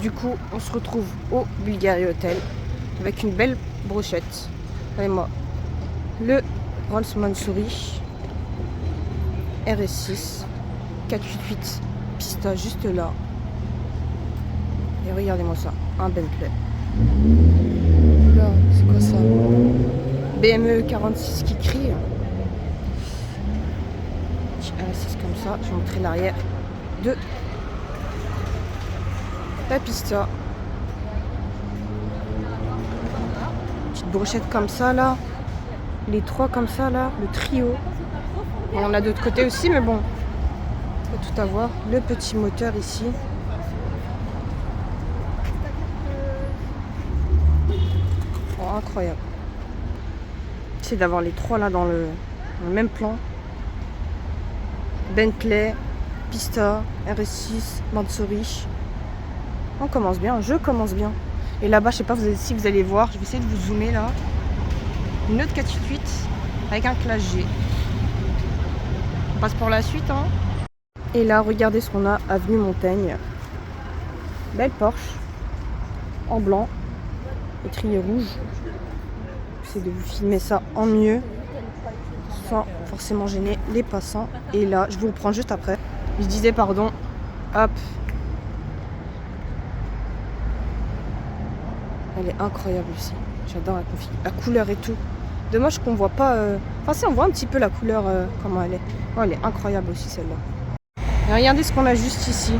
Du coup, on se retrouve au Bulgari Hotel avec une belle brochette. Regardez-moi, le Rolls Mansouri RS6 488 Pista juste là. Et regardez-moi ça, un Bentley. Là, c'est quoi ça? BMW 46 qui crie. Petit RS6 comme ça. Je vais montrer l'arrière de la Pista. Petite brochette comme ça là. Les trois comme ça là, le trio. Et on a d'autres côtés aussi, mais bon, on peut tout avoir. Le petit moteur ici. Oh, incroyable. C'est d'avoir les trois là dans le même plan. Bentley, Pista, RS6, Mansouri. On commence bien, je commence bien. Et là-bas, je sais pas si vous allez voir, je vais essayer de vous zoomer là. Une autre 488 avec un classe G. On passe pour la suite, hein. Et là, regardez ce qu'on a, avenue Montaigne. Belle Porsche, en blanc, étrier rouge. J'essaie de vous filmer ça en mieux, sans forcément gêner les passants. Et là, je vous reprends juste après. Je disais pardon, hop. Elle est incroyable aussi. J'adore la couleur et tout. Dommage qu'on voit pas... Enfin si, on voit un petit peu la couleur, comment elle est. Oh, elle est incroyable aussi celle-là. Et regardez ce qu'on a juste ici.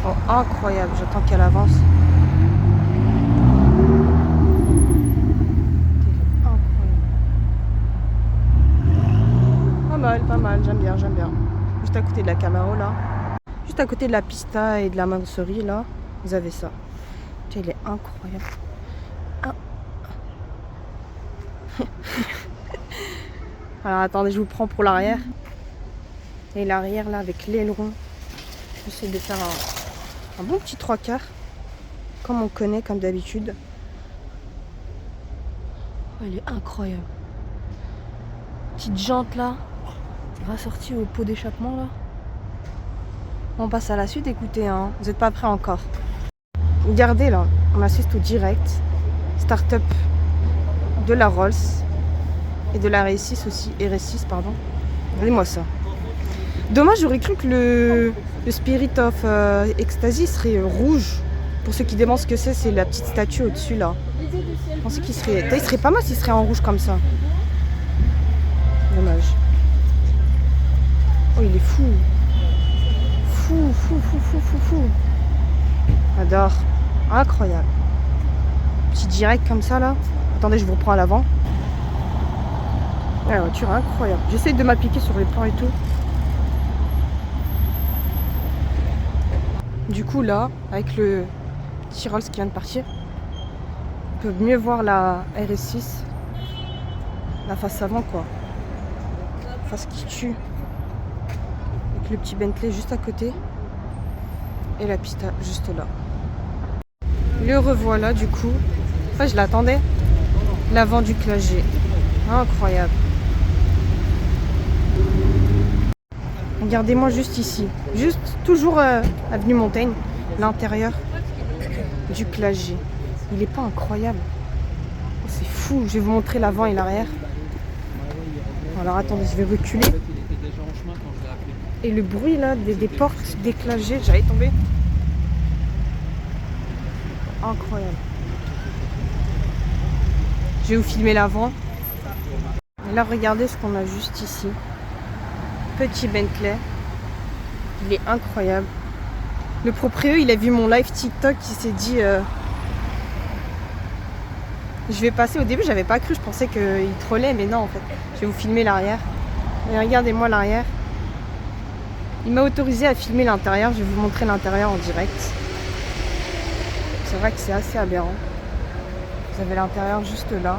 Oh, incroyable. J'attends qu'elle avance. Incroyable. Pas mal. J'aime bien, j'aime bien. Juste à côté de la Camaro là. Juste à côté de la Pista et de la Mansouri là. Vous avez ça. Elle est incroyable. Ah. Alors attendez, je vous prends pour l'arrière. Et l'arrière là avec l'aileron. J'essaie de faire un bon petit 3/4. Comme on connaît, comme d'habitude. Oh, elle est incroyable. Petite jante là. Rassortie au pot d'échappement là. On passe à la suite, écoutez, hein. Vous n'êtes pas prêts encore. Regardez là, on assiste au direct. Start-up de la Rolls. Et de la RS6 aussi. RS6, pardon. Regardez-moi ça. Dommage, j'aurais cru que le Spirit of Ecstasy serait rouge. Pour ceux qui demandent ce que c'est la petite statue au-dessus là. Je pensais qu'il serait... Il serait pas mal s'il serait en rouge comme ça. Dommage. Oh, il est fou. Fou. J'adore. Incroyable. Petit direct comme ça là. Attendez, je vous reprends à l'avant. La voiture est incroyable. J'essaie de m'appliquer sur les plans et tout. Du coup là, avec le petit Rolls qui vient de partir, on peut mieux voir la RS6. La face avant quoi. La face qui tue. Avec le petit Bentley juste à côté. Et la Pista juste là. Le revoilà du coup. Enfin, je l'attendais. L'avant du classe G. Incroyable. Regardez-moi juste ici. Juste toujours avenue Montaigne. L'intérieur du classe G. Il est pas incroyable. Oh, c'est fou. Je vais vous montrer l'avant et l'arrière. Alors attendez, je vais reculer. Et le bruit là des portes des classes G, j'allais tomber. Incroyable. Je vais vous filmer l'avant. Et là, regardez ce qu'on a juste ici. Petit Bentley. Il est incroyable. Le proprio, il a vu mon live TikTok, il s'est dit... Je vais passer. Au début, j'avais pas cru. Je pensais qu'il trollait, mais non, en fait. Je vais vous filmer l'arrière. Et regardez-moi l'arrière. Il m'a autorisé à filmer l'intérieur. Je vais vous montrer l'intérieur en direct. C'est vrai que c'est assez aberrant. Vous avez l'intérieur juste là.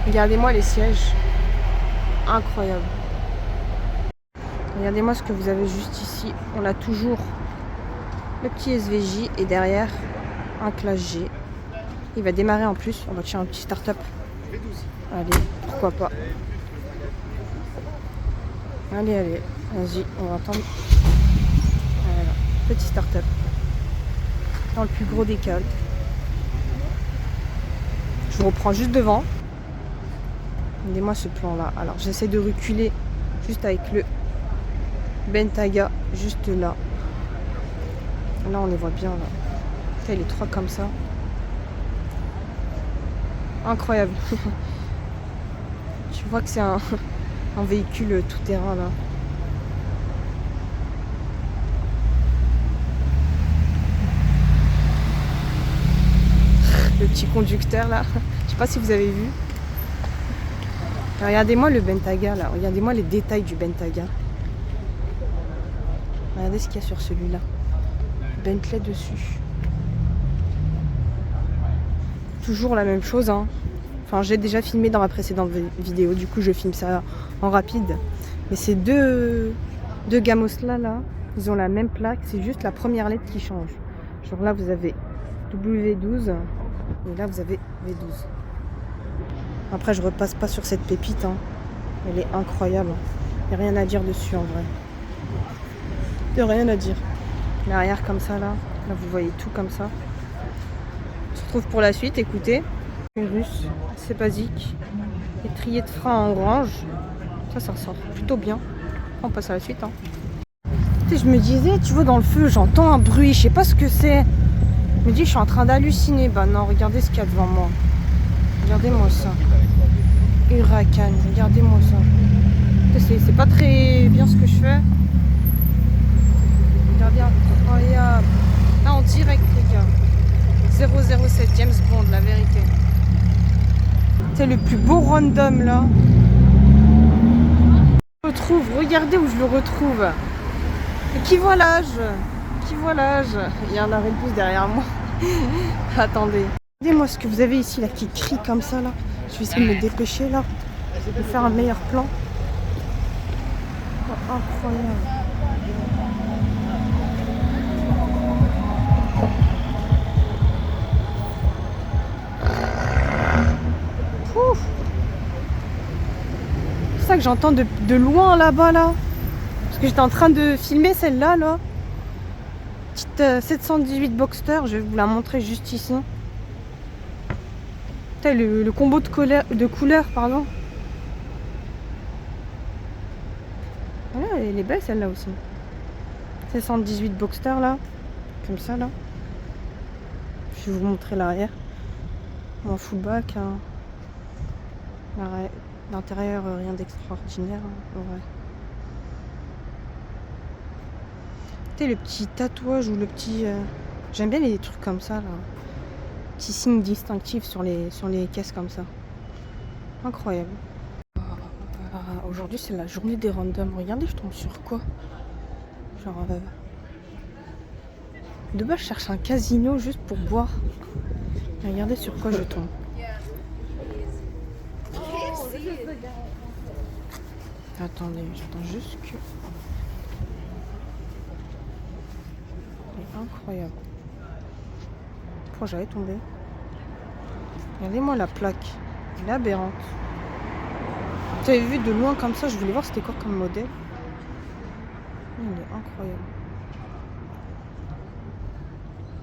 Regardez-moi les sièges. Incroyable. Regardez-moi ce que vous avez juste ici. On a toujours le petit SVJ et derrière un classe G. Il va démarrer en plus. On va tirer un petit start-up. Allez, pourquoi pas. Allez, vas-y, on va attendre. Petit start-up. Dans le plus gros des calmes. Je vous reprends juste devant. Regardez-moi ce plan-là. Alors, j'essaie de reculer juste avec le Bentayga, juste là. Là, on les voit bien, là. Putain, les trois comme ça. Incroyable. Tu vois que c'est un véhicule tout-terrain, là. Le petit conducteur, là. Je sais pas si vous avez vu. Regardez-moi le Bentayga là, regardez-moi les détails du Bentayga. Regardez ce qu'il y a sur celui-là. Bentley dessus. Toujours la même chose, hein. Enfin, j'ai déjà filmé dans ma précédente vidéo, du coup je filme ça en rapide. Mais ces deux gamos là, ils ont la même plaque, c'est juste la première lettre qui change. Genre là vous avez W12 et là vous avez V12. Après, je repasse pas sur cette pépite. Hein. Elle est incroyable. Il n'y a rien à dire dessus en vrai. Il n'y a rien à dire. L'arrière comme ça là. Là, vous voyez tout comme ça. On se retrouve pour la suite. Écoutez. Une russe, c'est basique. Étrier de frein en orange. Ça ressort plutôt bien. On passe à la suite. Hein. Je me disais, tu vois, dans le feu, j'entends un bruit. Je sais pas ce que c'est. Je me dis, je suis en train d'halluciner. Bah non, regardez ce qu'il y a devant moi. Regardez-moi ça. Huracan, regardez-moi ça. C'est pas très bien ce que je fais. Regardez, incroyable. Là, en direct, les gars. 007, James Bond, la vérité. C'est le plus beau random, là. Je le retrouve, regardez où je le retrouve. Et qui voit l'âge? Qui voit l'âge? Il y a un arrêt de bus derrière moi. Attendez. Regardez-moi ce que vous avez ici, là, qui crie comme ça, là. Je vais essayer de me dépêcher, là, de faire un meilleur plan. Oh, incroyable. Pouf. C'est ça que j'entends de loin, là-bas, là. Parce que j'étais en train de filmer celle-là, là. Petite 718 Boxster, je vais vous la montrer juste ici. Le combo de couleurs, pardon. Voilà, elle est belle celle-là aussi. 718 Boxster là, comme ça là. Je vais vous montrer l'arrière. En full back. Hein. L'intérieur, rien d'extraordinaire. Hein, ouais. Le petit tatouage ou le petit. J'aime bien les trucs comme ça là. Petit signe distinctif sur les caisses comme ça. Incroyable. Aujourd'hui c'est la journée des randoms. Regardez, je tombe sur quoi? Genre de base je cherche un casino juste pour boire. Et regardez sur quoi je tombe. Attendez, j'attends juste que... C'est incroyable. Pourquoi j'allais tomber? Regardez-moi la plaque. Elle est aberrante. Vous avez vu de loin comme ça, je voulais voir c'était quoi comme modèle. Elle est incroyable.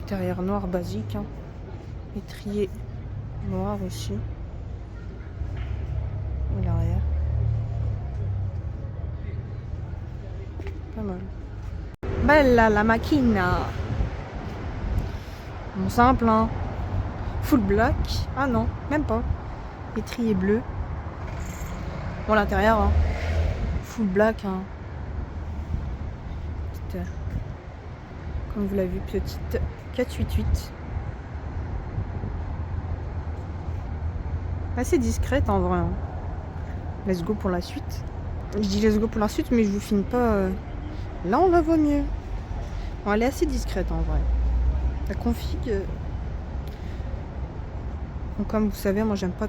Derrière noir basique. Hein. Étrier noir aussi. Et l'arrière. Pas mal. Bella la macchina. Bon, simple, hein. Full black. Ah non, même pas. Étrier bleu. Bon, l'intérieur, hein. Full black, hein. Petite, comme vous l'avez vu, petite 488. Assez discrète en vrai. Hein. Let's go pour la suite. Je dis let's go pour la suite, mais je vous filme pas. Là, on la voit mieux. Bon, elle est assez discrète en vrai. La config. Donc, comme vous savez, moi j'aime pas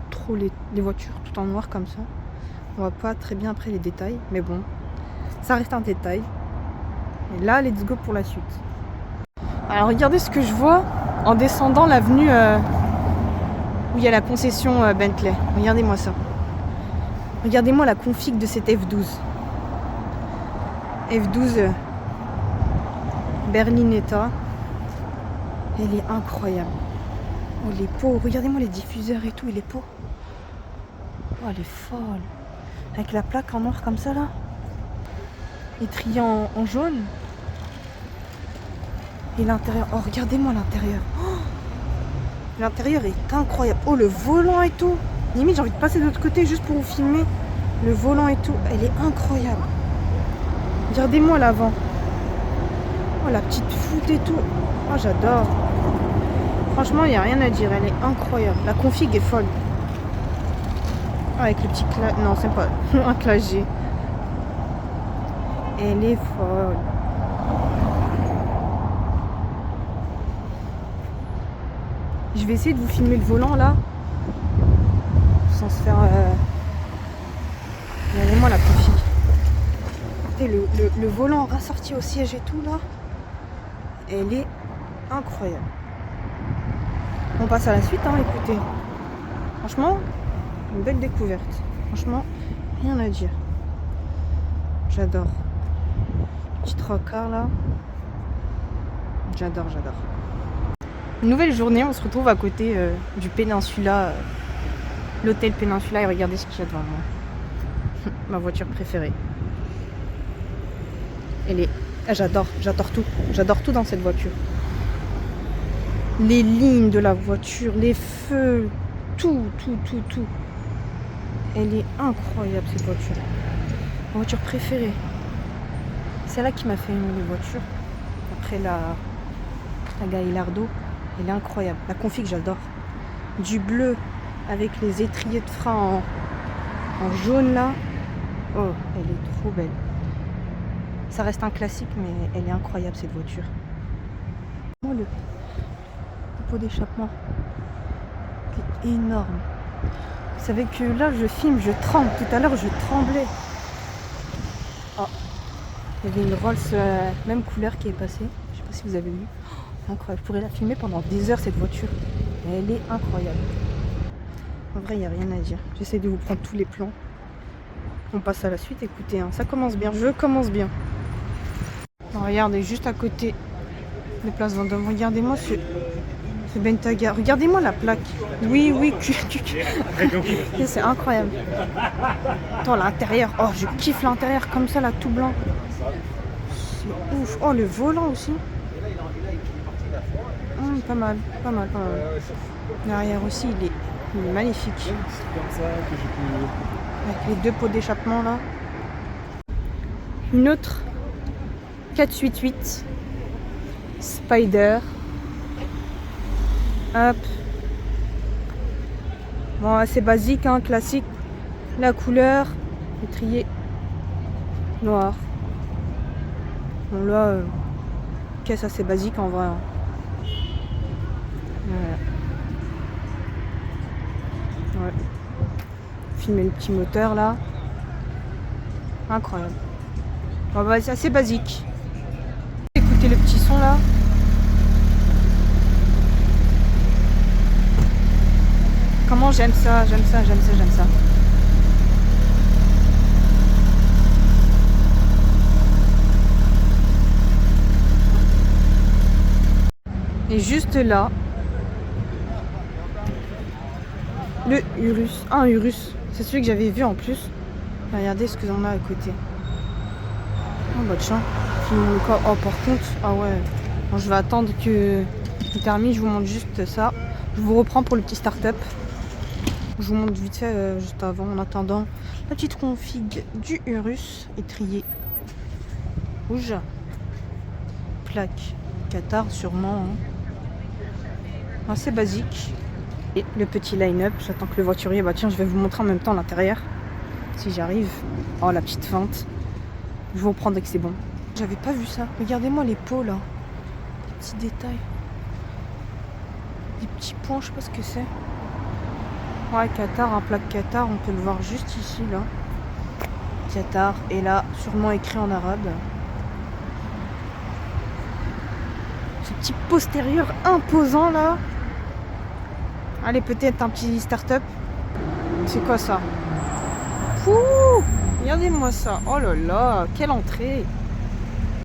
trop les voitures tout en noir comme ça. On voit pas très bien après les détails, mais bon, ça reste un détail. Et là, let's go pour la suite. Alors regardez ce que je vois en descendant l'avenue où il y a la concession Bentley. Regardez-moi ça. Regardez-moi la config de cette F12. F12 Berlinetta. Elle est incroyable. Oh, les pots. Regardez-moi les diffuseurs et tout. Et les pots. Oh, elle est folle. Avec la plaque en noir comme ça, là. Étrié en jaune. Et l'intérieur. Oh, regardez-moi l'intérieur. Oh, l'intérieur est incroyable. Oh, le volant et tout. Limite, j'ai envie de passer de l'autre côté juste pour vous filmer. Le volant et tout. Elle est incroyable. Regardez-moi l'avant. Oh, la petite foute et tout. Oh, j'adore. Franchement, il n'y a rien à dire. Elle est incroyable. La config est folle. Oh, avec le petit clavier. Non, c'est pas un clavier. Elle est folle. Je vais essayer de vous filmer le volant là. Sans se faire... Regardez-moi la config. Le volant rassorti au siège et tout là. Elle est incroyable. On passe à la suite, hein, écoutez. Franchement, une belle découverte. Franchement, rien à dire. J'adore. Petit trocard là. J'adore. Une nouvelle journée, on se retrouve à côté du Peninsula. L'hôtel Peninsula, et regardez ce qu'il y a devant moi. Ma voiture préférée. Elle est... Ah, j'adore tout. J'adore tout dans cette voiture. Les lignes de la voiture, les feux, tout. Elle est incroyable cette voiture. Ma voiture préférée. C'est là qui m'a fait aimer les voitures. Après la Gallardo, elle est incroyable. La config, j'adore. Du bleu avec les étriers de frein en jaune là. Oh, elle est trop belle. Ça reste un classique, mais elle est incroyable cette voiture. Oh, le pot d'échappement. C'est énorme. Vous savez que là, je filme, je tremble. Tout à l'heure, je tremblais. Oh. Il y avait une Rolls même couleur qui est passée. Je sais pas si vous avez vu. Oh, incroyable. Je pourrais la filmer pendant des heures cette voiture. Elle est incroyable. En vrai, il n'y a rien à dire. J'essaie de vous prendre tous les plans. On passe à la suite. Écoutez, hein, ça commence bien. Je commence bien. Oh, regardez, juste à côté de Place Vendôme. Regardez-moi ce Bentayga. Regardez-moi la plaque. Oui. C'est incroyable. Attends, l'intérieur. Oh, je kiffe l'intérieur comme ça, là, tout blanc. C'est ouf. Oh, le volant aussi. Pas mal. L'arrière aussi, il est magnifique. C'est comme ça que j'ai pu... Avec les deux pots d'échappement, là. Une autre 488 Spider. Hop. Bon, assez basique, hein, classique. La couleur, étrier noir. Bon, là, caisse assez basique en vrai. Hein. Voilà. Ouais. Filmer le petit moteur là. Incroyable. Bon, bah, c'est assez basique. Écoutez le petit son là. Comment j'aime ça. Et juste là, le Urus. Un Urus. C'est celui que j'avais vu en plus. Regardez ce que on a à côté. Oh bah tiens. Oh par contre, ah ouais. Bon, je vais attendre que je termine, je vous montre juste ça. Je vous reprends pour le petit start-up. Je vous montre vite fait juste avant, en attendant la petite config du Urus, étrier rouge, plaque Qatar sûrement, hein. Assez basique. Et le petit line-up, j'attends que le voiturier, bah tiens je vais vous montrer en même temps l'intérieur, si j'arrive. Oh la petite feinte, je vous reprends dès que c'est bon. J'avais pas vu ça, regardez-moi les pots là, des petits détails, des petits points, je sais pas ce que c'est. Ouais, Qatar, un plaque Qatar, on peut le voir juste ici, là. Qatar, et là, sûrement écrit en arabe. Ce petit postérieur imposant, là. Allez, peut-être un petit start-up. C'est quoi ça? Ouh, regardez-moi ça. Oh là là, quelle entrée.